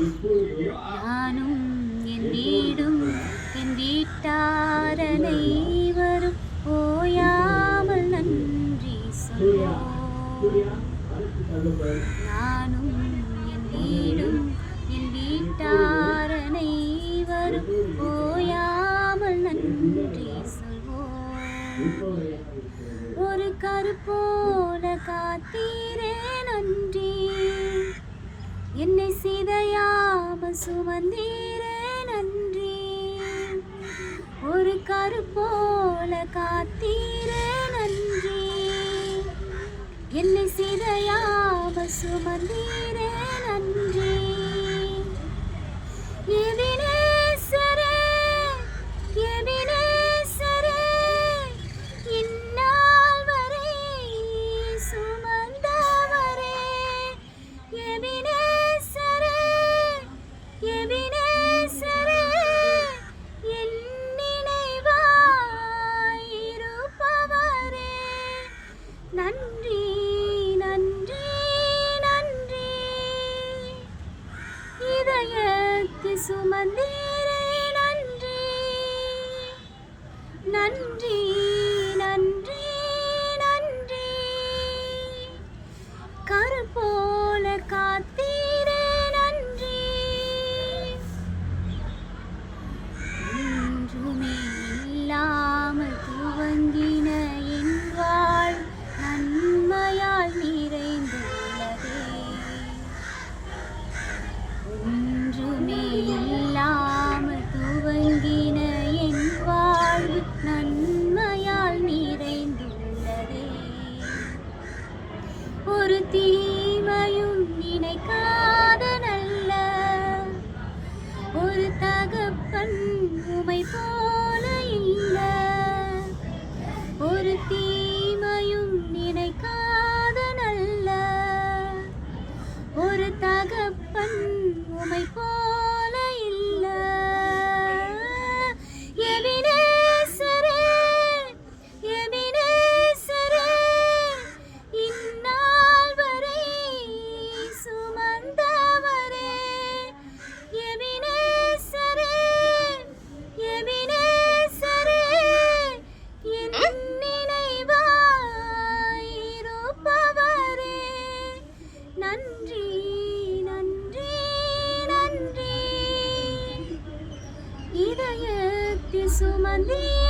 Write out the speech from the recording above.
நானும் என் வீடும் என் வீட்டார் அனைவரும் ஓயாமல் நன்றி சொல்வோம். நானும் என் வீடும் என் வீட்டார் அனைவரும் ஓயாமல் நன்றி சொல்வோம். ஒரு கருப்போல காத்தீரே நன்றி, என்னை சிதையாம சுமந்தீரே நன்றி. ஒரு கருப்போல காத்தீரே நன்றி, என்னை சிதையாம சுமந்தீரே நன்றி. எபினேசரே, எபினேசரே, இந்நாள் வரை சுமந்தவரே. எபினேசரே, எபினேசரே, என் நினைவாய் இருப்பவரே. நன்றி, நன்றி, நன்றி. இதயத்தை சுமந்தீரே நன்றி, நன்றி, நன்றி, நன்றி. கருப்போல காத்தீரே நன்றி. ஒன்றுமே இல்லாமல் துவங்கின என் வாழ் நன்மையால் நிறைந்துள்ளதே. ஒன்றுமே இல்லாமல் துவங்கின என் வாழ்வு நன்மையால் நிறைந்துள்ளதே. ஒரு தீமையும் நினைக்காத நல்ல ஒரு தகப்பன் உமை போல இல்ல. ஒரு தீமையும் நினைக்காத நல்ல ஒரு தகப்பன் உமை போல இல்ல. எபினேசரே, எபினேசரே, இந்நாள் வரை சுமந்தவரே. எபினேசரே, எபினேசரே, என் நினைவாய் இருப்பவரே. நன்றி, நன்றி, நன்றி. இதயத்தில் சுமந்தீரே